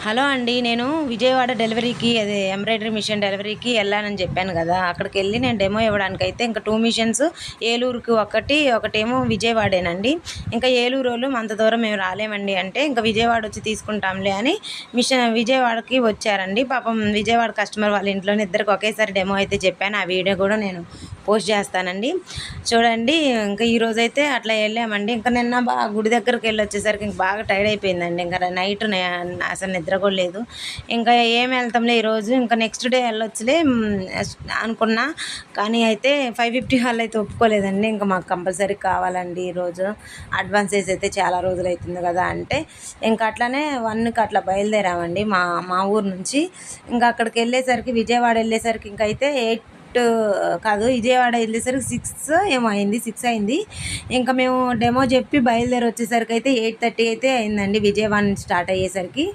Hello అండి. నేను విజయవాడ డెలివరీకి అదే ఎంబ్రాయిడరీ మిషన్ డెలివరీకి వెళ్ళానని చెప్పాను కదా! అక్కడికి వెళ్ళి నేను డెమో ఇవ్వడానికైతే ఇంకా 2 మిషన్స్ ఏలూరుకి ఒకటేమో విజయవాడేనండి. ఇంకా ఏలూరోళ్ళు అంత దూరం మేము రాలేమండి అంటే, ఇంకా విజయవాడ వచ్చి తీసుకుంటాంలే అని విజయవాడకి వచ్చారండి. పాపం విజయవాడ కస్టమర్ వాళ్ళ ఇంట్లోనే ఇద్దరికి ఒకేసారి డెమో అయితే చెప్పాను. ఆ వీడియో కూడా నేను పోస్ట్ చేస్తానండి, చూడండి. ఇంకా ఈరోజైతే అట్లా వెళ్ళామండి. ఇంకా నిన్న గుడి దగ్గరికి వెళ్ళి వచ్చేసరికి ఇంక బాగా టైర్డ్ అయిపోయిందండి. ఇంకా నైట్ అసలు నిద్ర కూడా లేదు. ఇంకా ఏం వెళ్తాంలే ఈరోజు, ఇంకా నెక్స్ట్ డే వెళ్ళొచ్చులే అనుకున్నా. కానీ అయితే 550 వాళ్ళు అయితే ఒప్పుకోలేదండి. ఇంకా మాకు కంపల్సరీ కావాలండి ఈరోజు, అడ్వాన్స్ వేసి అయితే చాలా రోజులు అవుతుంది కదా అంటే, ఇంకా అట్లానే 1కి అట్లా బయలుదేరామండి మా మా ఊరు నుంచి. ఇంకా అక్కడికి వెళ్ళేసరికి విజయవాడ వెళ్ళేసరికి ఇంకైతే 8 కాదు, విజయవాడ వెళ్ళేసరికి 6 ఏమో అయింది, 6 అయింది. ఇంకా మేము డెమో చెప్పి బయలుదేరి వచ్చేసరికి అయితే 8:30 అయితే అయిందండి విజయవాడ నుంచి స్టార్ట్ అయ్యేసరికి.